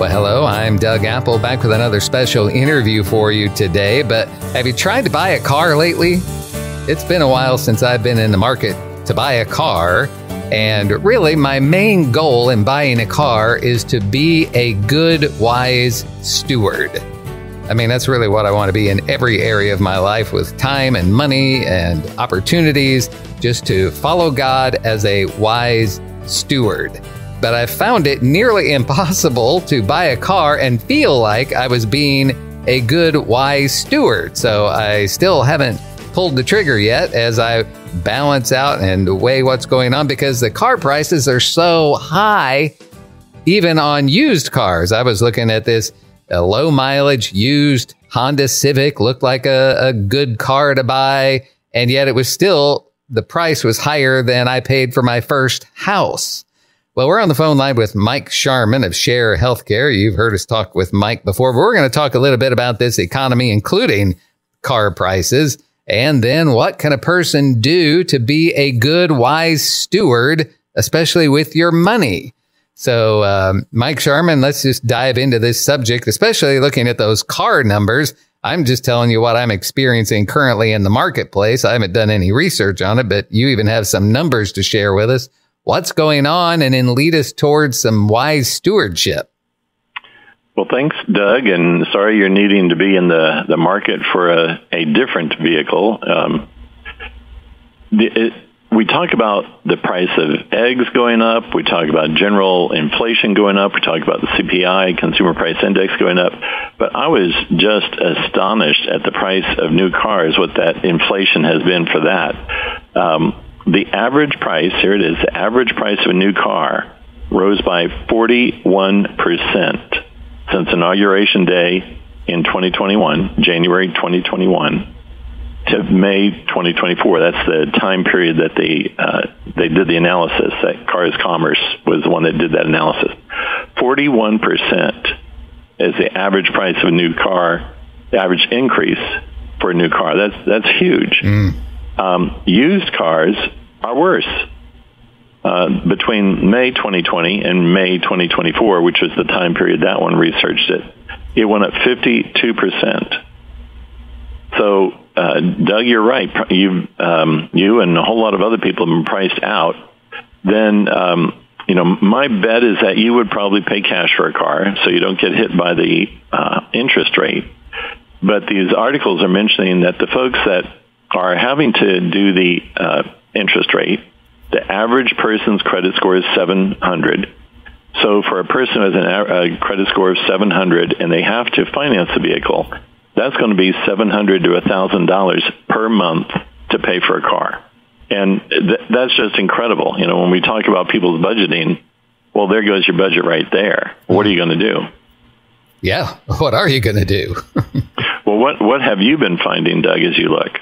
Well, hello, I'm Doug Apple, back with another special interview for you today. But have you tried to buy a car lately? It's been a while since I've been in the market to buy a car. And really, my main goal in buying a car is to be a good, wise steward. I mean, that's really what I want to be in every area of my life, with time and money and opportunities, just to follow God as a wise steward. But I found it nearly impossible to buy a car and feel like I was being a good, wise steward. So I still haven't pulled the trigger yet as I balance out and weigh what's going on, because the car prices are so high, even on used cars. I was looking at this low mileage used Honda Civic, looked like a good car to buy, and yet it was still, the price was higher than I paid for my first house. Well, we're on the phone line with Mike Sharman of Share Healthcare. You've heard us talk with Mike before, but we're going to talk a little bit about this economy, including car prices, and then what can a person do to be a good, wise steward, especially with your money. So, Mike Sharman, let's just dive into this subject, especially looking at those car numbers. I'm just telling you what I'm experiencing currently in the marketplace. I haven't done any research on it, but you even have some numbers to share with us. What's going on, and then lead us towards some wise stewardship. Well, thanks, Doug, and sorry you're needing to be in the market for a different vehicle. We talk about the price of eggs going up. We talk about general inflation going up. We talk about the CPI, Consumer Price Index, going up. But I was just astonished at the price of new cars, what that inflation has been for that. The average price, here it is, the average price of a new car rose by 41% since Inauguration Day in 2021, January 2021, to May 2024. That's the time period that they did the analysis. That Cars Commerce was the one that did that analysis. 41% is the average price of a new car, the average increase for a new car. That's huge. Used cars are worse. Between May 2020 and May 2024, which was the time period that one researched it went up 52%. So, Doug, you're right. You and a whole lot of other people have been priced out. Then, my bet is that you would probably pay cash for a car, so you don't get hit by the interest rate. But these articles are mentioning that the folks that are having to do the interest rate, the average person's credit score is 700. So for a person who has a credit score of 700 and they have to finance the vehicle, that's going to be $700 to $1,000 per month to pay for a car. And that's just incredible. When we talk about people's budgeting, well, there goes your budget right there. What are you going to do? Yeah, what are you going to do? Well, what have you been finding, Doug, as you look?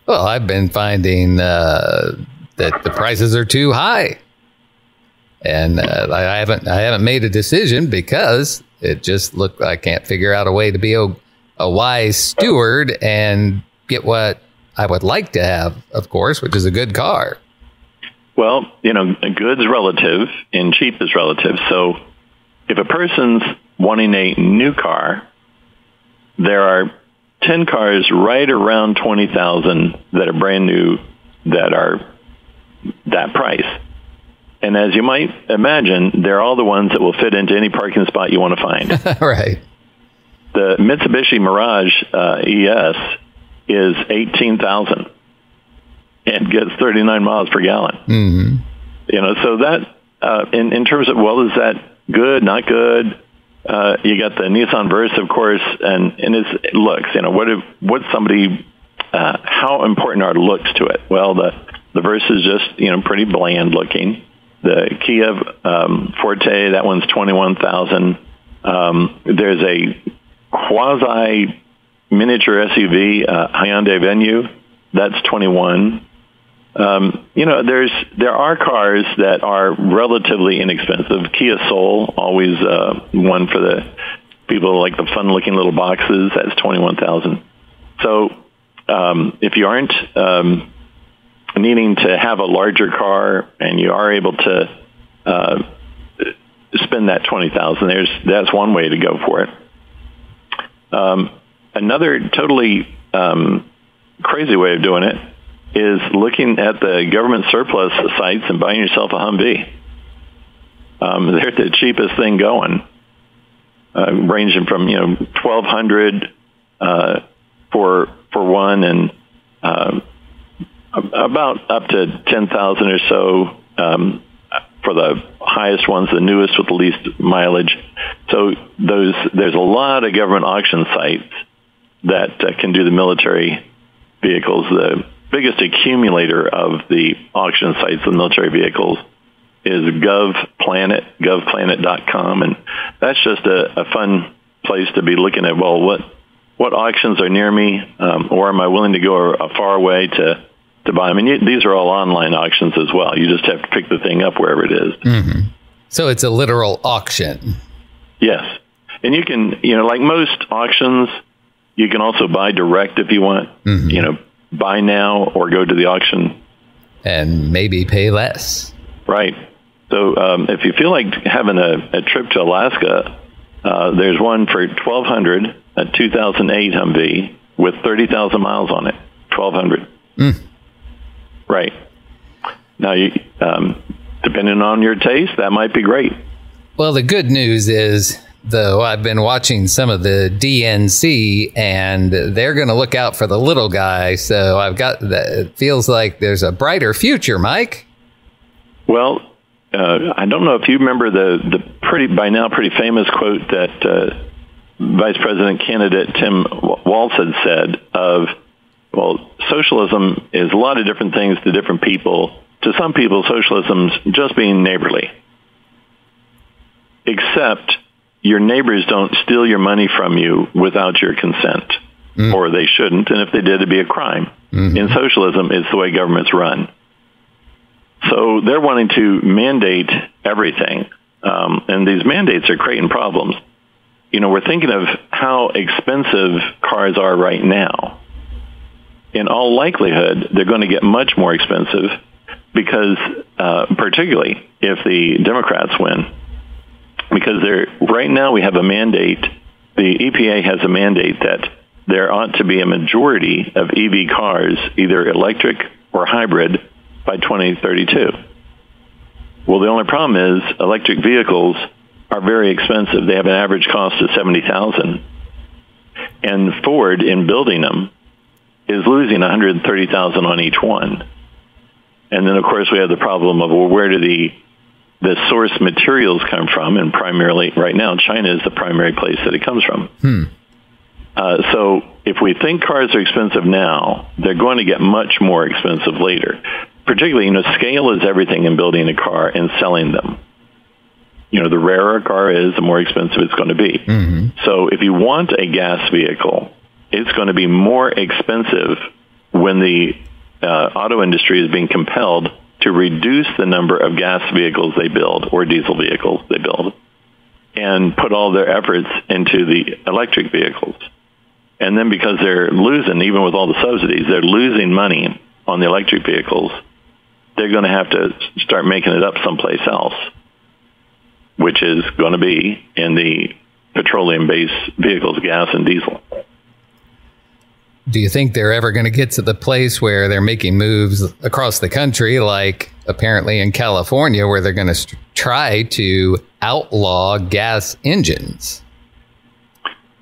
Well, I've been finding that the prices are too high, and I haven't made a decision because it just looked like I can't figure out a way to be a wise steward and get what I would like to have, of course, which is a good car. Well, good's relative and cheap is relative. So if a person's wanting a new car, there are 10 cars right around $20,000 that are brand new that are that price. And as you might imagine, they're all the ones that will fit into any parking spot you want to find. Right. The Mitsubishi Mirage ES is $18,000 and gets 39 miles per gallon. Mm-hmm. So that in terms of, well, is that good, not good? You got the Nissan Versa, of course, and its looks. What somebody, how important are looks to it? Well, the Versa is just pretty bland looking. The Kia Forte, that one's $21,000. There's a quasi miniature SUV, Hyundai Venue, that's $21,000. There are cars that are relatively inexpensive. Kia Soul, always one for the people who like the fun-looking little boxes. That's $21,000. So if you aren't needing to have a larger car and you are able to spend that $20,000. That's one way to go for it. Another totally crazy way of doing it is looking at the government surplus sites and buying yourself a Humvee. They're the cheapest thing going, ranging from $1,200 for one, and about up to $10,000 or so for the highest ones, the newest with the least mileage. So there's a lot of government auction sites that can do the military vehicles. The biggest accumulator of the auction sites of military vehicles is govplanet.com, and that's just a fun place to be looking at, well, what auctions are near me, or am I willing to go a far way to buy them? And these are all online auctions as well. You just have to pick the thing up wherever it is. Mm-hmm. So it's a literal auction. Yes. And you can, like most auctions, you can also buy direct if you want, buy now or go to the auction. And maybe pay less. Right. So if you feel like having a trip to Alaska, there's one for $1,200, a 2008 Humvee with 30,000 miles on it. $1,200. Right. Now, depending on your taste, that might be great. Well, the good news is, though, I've been watching some of the DNC, and they're going to look out for the little guy. So it feels like there's a brighter future, Mike. Well, I don't know if you remember the by now pretty famous quote that Vice President candidate Tim Walz had said of, well, socialism is a lot of different things to different people. To some people, socialism's just being neighborly. Except your neighbors don't steal your money from you without your consent. Or they shouldn't, and if they did, it'd be a crime. In socialism, it's the way governments run. So they're wanting to mandate everything. And these mandates are creating problems. We're thinking of how expensive cars are right now. In all likelihood, they're going to get much more expensive because, particularly if the Democrats win, because right now we have a mandate, the EPA has a mandate that there ought to be a majority of EV cars, either electric or hybrid, by 2032. Well, the only problem is electric vehicles are very expensive. They have an average cost of $70,000. And Ford, in building them, is losing $130,000 on each one. And then, of course, we have the problem of, well, where do the source materials come from? And primarily, right now, China is the primary place that it comes from. So if we think cars are expensive now, they're going to get much more expensive later. Particularly, scale is everything in building a car and selling them. The rarer a car is, the more expensive it's going to be. So if you want a gas vehicle, it's going to be more expensive when the auto industry is being compelled to reduce the number of gas vehicles they build or diesel vehicles they build and put all their efforts into the electric vehicles. And then because they're losing, even with all the subsidies, they're losing money on the electric vehicles, they're going to have to start making it up someplace else, which is going to be in the petroleum-based vehicles, gas and diesel. Do you think they're ever going to get to the place where they're making moves across the country, like apparently in California, where they're going to try to outlaw gas engines?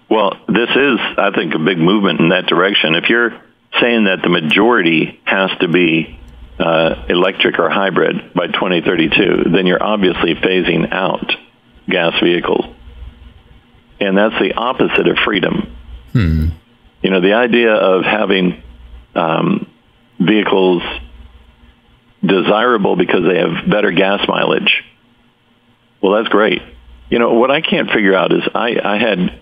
Well, this is, I think, a big movement in that direction. If you're saying that the majority has to be electric or hybrid by 2032, then you're obviously phasing out gas vehicles. And that's the opposite of freedom. The idea of having vehicles desirable because they have better gas mileage, well, that's great. What I can't figure out is I had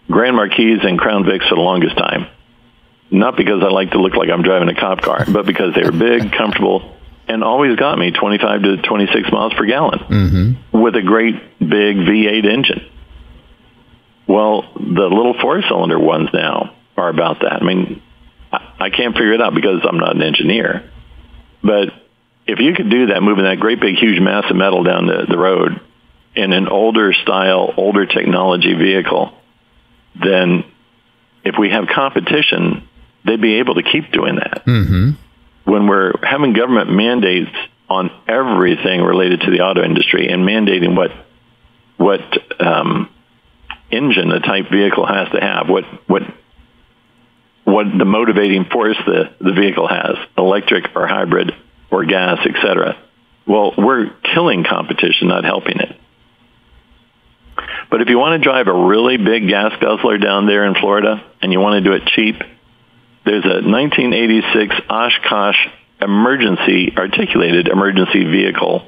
Grand Marquis and Crown Vics for the longest time. Not because I like to look like I'm driving a cop car, but because they were big, comfortable, and always got me 25 to 26 miles per gallon with a great big V8 engine. Well, the little four-cylinder ones now are about that. I mean, I can't figure it out because I'm not an engineer. But if you could do that, moving that great big huge mass of metal down the road in an older style, older technology vehicle, then if we have competition, they'd be able to keep doing that. Mm-hmm. When we're having government mandates on everything related to the auto industry and mandating what engine a type vehicle has to have, what the motivating force the vehicle has, electric or hybrid or gas, etc. Well, we're killing competition, not helping it. But if you want to drive a really big gas guzzler down there in Florida and you want to do it cheap, there's a 1986 Oshkosh articulated emergency vehicle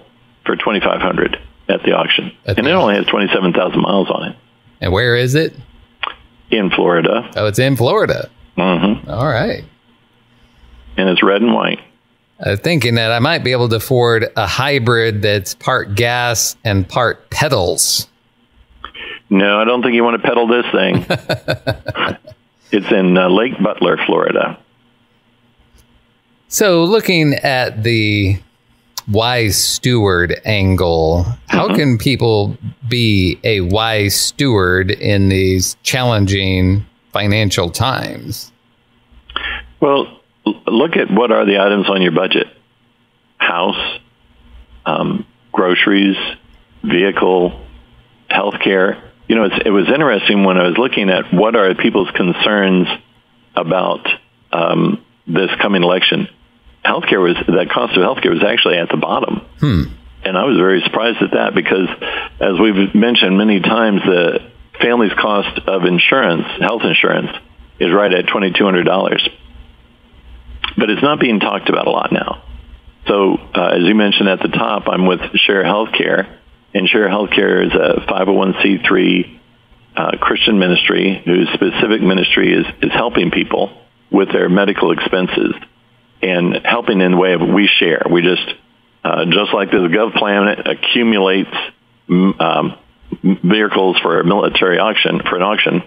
for $2,500 at the auction. And it only has 27,000 miles on it. And where is it? In Florida. Oh, it's in Florida. Mm-hmm. All right. And it's red and white. Thinking that I might be able to afford a hybrid that's part gas and part pedals. No, I don't think you want to pedal this thing. It's in Lake Butler, Florida. So looking at the wise steward angle, how can people be a wise steward in these challenging financial times? Well, look at what are the items on your budget. House, groceries, vehicle, healthcare. You know, it was interesting when I was looking at what are people's concerns about this coming election. The cost of healthcare was actually at the bottom. And I was very surprised at that because, as we've mentioned many times, the family's cost of insurance, health insurance, is right at $2,200. But it's not being talked about a lot now. So, as you mentioned at the top, I'm with Share Healthcare. And Share Healthcare is a 501c3 Christian ministry whose specific ministry is helping people with their medical expenses and helping in the way of we share. We just like this GovPlanet accumulates vehicles for a military auction,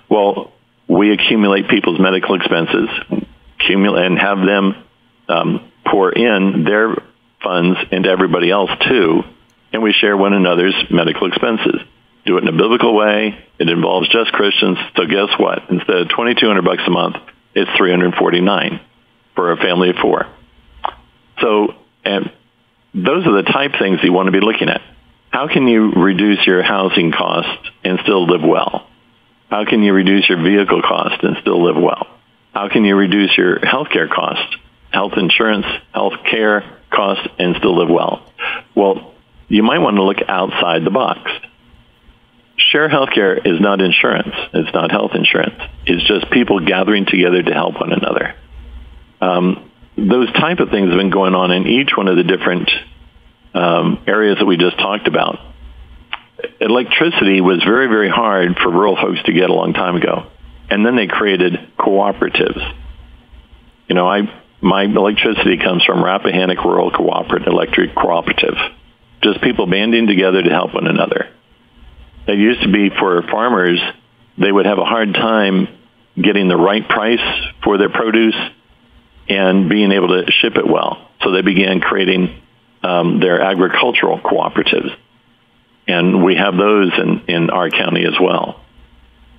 well, we accumulate people's medical expenses, and have them pour in their funds into everybody else too, and we share one another's medical expenses. Do it in a biblical way. It involves just Christians. So guess what? Instead of $2,200 a month, it's $349 for a family of four. So, and those are the type things you want to be looking at. How can you reduce your housing costs and still live well? How can you reduce your vehicle cost and still live well? How can you reduce your healthcare cost, health insurance, health care cost, and still live well? Well, you might want to look outside the box. Share Healthcare is not insurance. It's not health insurance. It's just people gathering together to help one another. Those type of things have been going on in each one of the different areas that we just talked about. Electricity was very, very hard for rural folks to get a long time ago. And then they created cooperatives. You know, my electricity comes from Rappahannock Rural Electric Cooperative. Just people banding together to help one another. It used to be for farmers, they would have a hard time getting the right price for their produce and being able to ship it well. So they began creating their agricultural cooperatives. And we have those in our county as well.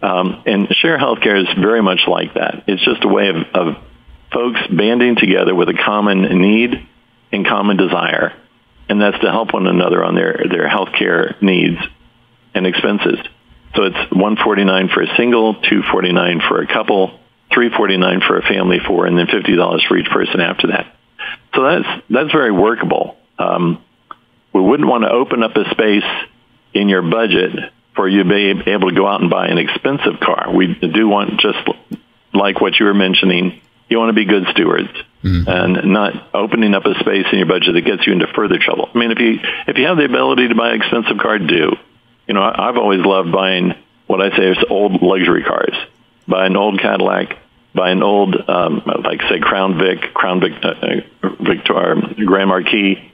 And Share Healthcare is very much like that. It's just a way of folks banding together with a common need and common desire. And that's to help one another on their healthcare needs and expenses. So it's $149 for a single, $249 for a couple, $349 for a family of four, and then $50 for each person after that. So that's very workable. We wouldn't want to open up a space in your budget for you to be able to go out and buy an expensive car. We do want, just like what you were mentioning, you want to be good stewards and not opening up a space in your budget that gets you into further trouble. I mean, if you have the ability to buy an expensive car, do. You know, I've always loved buying what I say is old luxury cars. Buy an old Cadillac, buy an old, like say Crown Vic, Victor, Grand Marquis.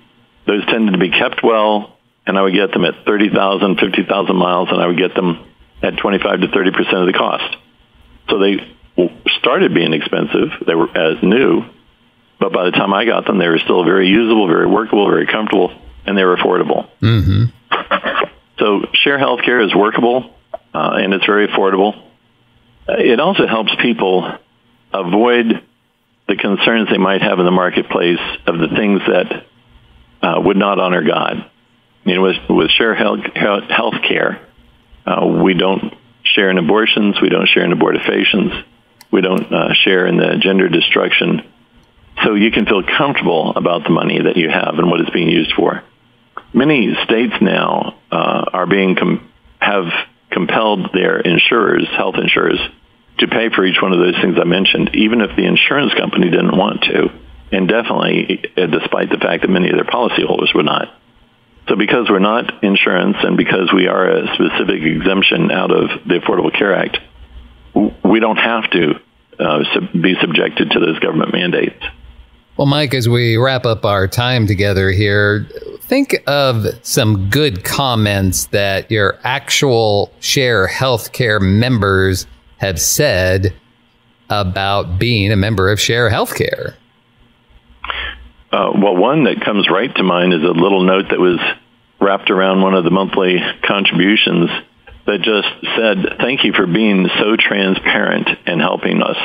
Those tended to be kept well, and I would get them at 30,000, 50,000 miles, and I would get them at 25 to 30% of the cost. So they started being expensive. They were as new, But by the time I got them, they were still very usable, very workable, very comfortable, and they were affordable. Mm-hmm. So share healthcare is workable, and it's very affordable. It also helps people avoid the concerns they might have in the marketplace of the things that would not honor God. You know, with share healthcare, we don't share in abortions, we don't share in abortifacients, we don't share in the gender destruction. So you can feel comfortable about the money that you have and what it's being used for. Many states now have compelled their insurers, health insurers, to pay for each one of those things I mentioned, even if the insurance company didn't want to, and definitely despite the fact that many of their policyholders would not. So because we're not insurance and because we are a specific exemption out of the Affordable Care Act, we don't have to be subjected to those government mandates. Well, Mike, as we wrap up our time together here, think of some good comments that your actual Share Healthcare members have said about being a member of Share Healthcare. Well, one that comes right to mind is a little note that was wrapped around one of the monthly contributions that just said, "Thank you for being so transparent and helping us."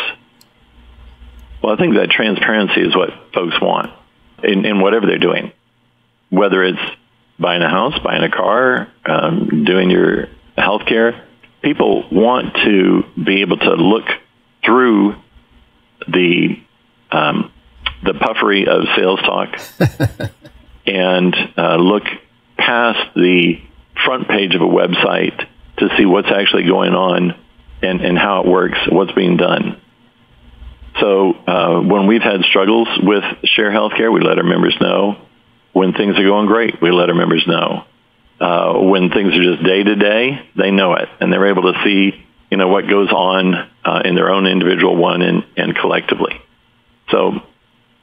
Well, I think that transparency is what folks want in whatever they're doing, whether it's buying a house, buying a car, doing your health care. People want to be able to look through the puffery of sales talk and look past the front page of a website to see what's actually going on and how it works, what's being done. So when we've had struggles with Share Healthcare, we let our members know. When things are going great, we let our members know. When things are just day to day, they know it, and they're able to see, what goes on in their own individual one and collectively. So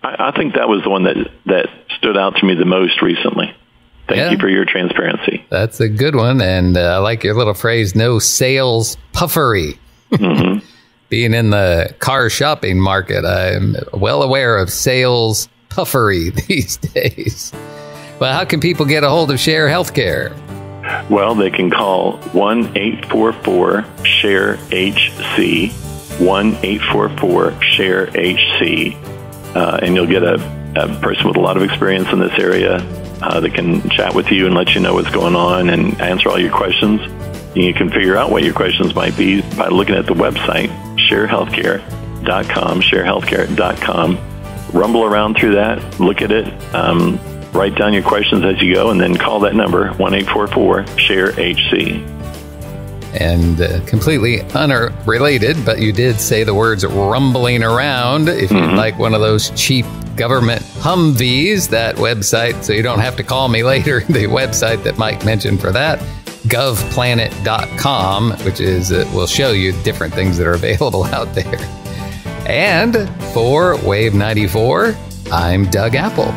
I think that was the one that stood out to me the most recently. Thank you for your transparency. That's a good one, and I like your little phrase, no sales puffery. Mm-hmm. Being in the car shopping market, I'm well aware of sales puffery these days. Well, how can people get a hold of Share Healthcare? Well, they can call 1-844-SHARE-HC, 1-844-SHARE-HC, and you'll get a person with a lot of experience in this area that can chat with you and let you know what's going on and answer all your questions. You can figure out what your questions might be by looking at the website, sharehealthcare.com, sharehealthcare.com. Rumble around through that, look at it, write down your questions as you go, and then call that number, 1-844-SHARE-HC. And completely unrelated, but you did say the words rumbling around. If you'd like one of those cheap government Humvees, that website, so you don't have to call me later, the website that Mike mentioned for that, govplanet.com, which is will show you different things that are available out there. And for Wave 94, I'm Doug Apple.